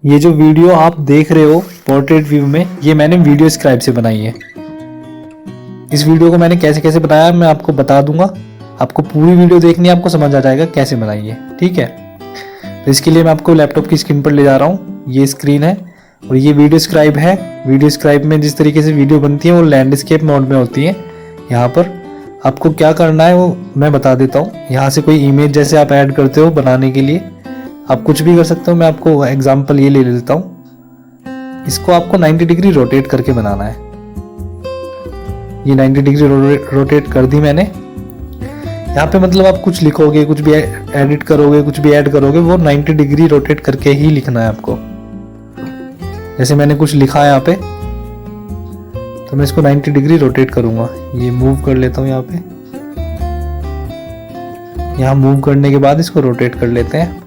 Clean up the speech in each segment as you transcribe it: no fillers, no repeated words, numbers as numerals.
ये जो वीडियो आप देख रहे हो पोर्ट्रेट व्यू में, ये मैंने वीडियो स्क्राइब से बनाई है। इस वीडियो को मैंने कैसे कैसे बनाया मैं आपको बता दूंगा। आपको पूरी वीडियो देखनी है, आपको समझ आ जाएगा कैसे बनाई है, ठीक है। तो इसके लिए मैं आपको लैपटॉप की स्क्रीन पर ले जा रहा हूँ। ये स्क्रीन है और ये वीडियो स्क्राइब है। वीडियो स्क्राइब में जिस तरीके से वीडियो बनती है वो लैंडस्केप मोड में होती है। यहाँ पर आपको क्या करना है वो मैं बता देता हूँ। यहाँ से कोई इमेज जैसे आप ऐड करते हो बनाने के लिए, आप कुछ भी कर सकते हो। मैं आपको एग्जांपल ये ले लेता हूँ। इसको आपको 90 डिग्री रोटेट करके बनाना है। ये 90 डिग्री रोटेट कर दी मैंने। यहाँ पे मतलब आप कुछ लिखोगे, कुछ भी एडिट करोगे, कुछ भी ऐड करोगे, वो 90 डिग्री रोटेट करके ही लिखना है आपको। जैसे मैंने कुछ लिखा है यहाँ पे, तो मैं इसको 90 डिग्री रोटेट करूंगा। ये मूव कर लेता हूँ यहाँ पे। यहाँ मूव करने के बाद इसको रोटेट कर लेते हैं।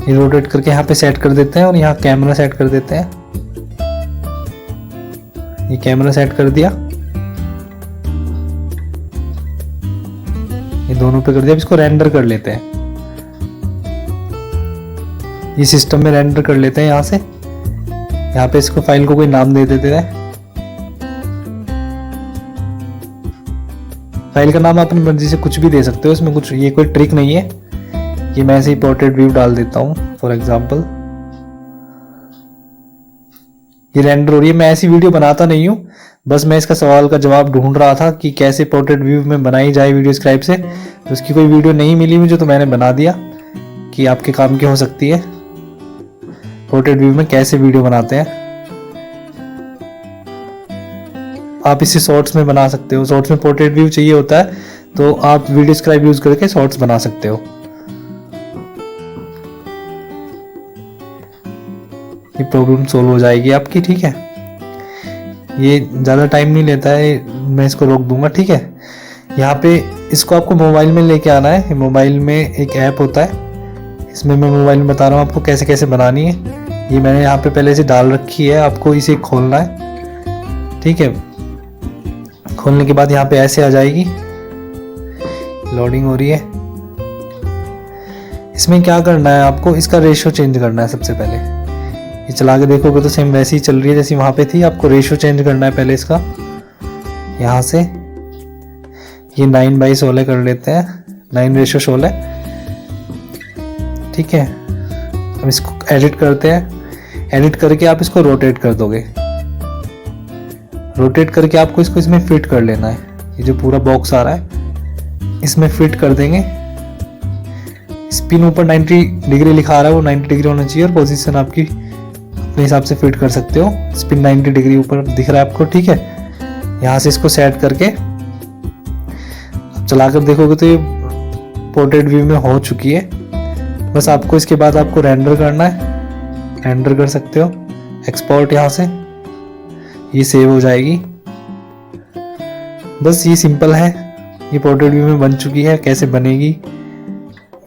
ये रोटेट करके यहाँ पे सेट कर देते हैं और यहाँ कैमरा सेट कर देते हैं। ये कैमरा सेट कर दिया, ये दोनों पे कर दिया। अब इसको रेंडर कर लेते हैं। ये सिस्टम में रेंडर कर लेते हैं। यहाँ से यहाँ पे इसको फाइल को कोई नाम दे देते हैं। फाइल का नाम अपनी मर्जी से कुछ भी दे सकते हो, इसमें कुछ ये कोई ट्रिक नहीं है। ये मैं ऐसे ही पोर्ट्रेट व्यू डाल देता हूँ फॉर एग्जाम्पल। ये रेंडर हो रही है। मैं ऐसी वीडियो बनाता नहीं हूँ, बस मैं इसका सवाल का जवाब ढूंढ रहा था कि कैसे पोर्ट्रेट व्यू में बनाई जाए वीडियो स्क्राइब से। तो उसकी कोई वीडियो नहीं मिली मुझे, तो मैंने बना दिया कि आपके काम की हो सकती है। पोर्ट्रेट व्यू में कैसे वीडियो बनाते हैं आप इसे शॉर्ट्स में बना सकते हो। शॉर्ट्स में पोर्ट्रेट व्यू चाहिए होता है, तो आप वीडियो स्क्राइब यूज करके शॉर्ट्स बना सकते हो। ये प्रॉब्लम सोल्व हो जाएगी आपकी, ठीक है। ये ज़्यादा टाइम नहीं लेता है, मैं इसको रोक दूंगा, ठीक है। यहाँ पे इसको आपको मोबाइल में लेके आना है। मोबाइल में एक ऐप होता है, इसमें मैं मोबाइल में बता रहा हूँ आपको कैसे कैसे बनानी है। ये मैंने यहाँ पे पहले से डाल रखी है, आपको इसे खोलना है, ठीक है। खोलने के बाद यहाँ पे ऐसे आ जाएगी, लोडिंग हो रही है। इसमें क्या करना है आपको, इसका रेशियो चेंज करना है सबसे पहले। ये चला के देखोगे तो सेम वैसी ही चल रही है जैसी वहां पे थी। आपको रेशियो चेंज करना है पहले इसका। यहाँ से ये 9/16 कर लेते हैं, 9:16, ठीक है। अब इसको एडिट करते हैं। एडिट करके आप इसको रोटेट कर दोगे। रोटेट करके आपको इसको इसमें फिट कर लेना है। ये जो पूरा बॉक्स आ रहा है इसमें फिट कर देंगे। स्पिन ऊपर 90 डिग्री लिखा आ रहा है, वो 90 डिग्री होना चाहिए और पोजीशन आपकी अपने हिसाब से फिट कर सकते हो। स्पिन 90 डिग्री ऊपर दिख रहा है आपको, ठीक है। यहाँ से इसको सेट करके अब चलाकर देखोगे तो ये पोर्ट्रेट व्यू में हो चुकी है। बस आपको इसके बाद आपको रेंडर करना है। रेंडर कर सकते हो, एक्सपोर्ट यहाँ से, ये सेव हो जाएगी। बस ये सिंपल है। ये पोर्ट्रेट व्यू में बन चुकी है। कैसे बनेगी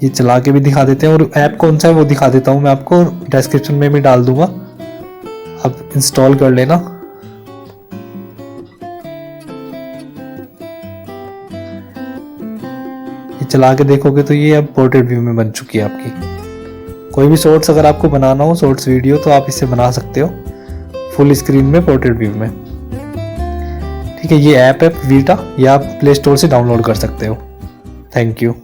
ये चला के भी दिखा देते हैं, और ऐप कौन सा है वो दिखा देता हूँ मैं आपको, डिस्क्रिप्शन में भी डाल दूंगा, आप इंस्टॉल कर लेना। ये चला के देखोगे तो ये अब पोर्ट्रेट व्यू में बन चुकी है आपकी। कोई भी शॉर्ट्स अगर आपको बनाना हो, शॉर्ट्स वीडियो, तो आप इससे बना सकते हो फुल स्क्रीन में पोर्ट्रेट व्यू में, ठीक है। ये ऐप है वीटा, ये आप प्ले स्टोर से डाउनलोड कर सकते हो। Thank you.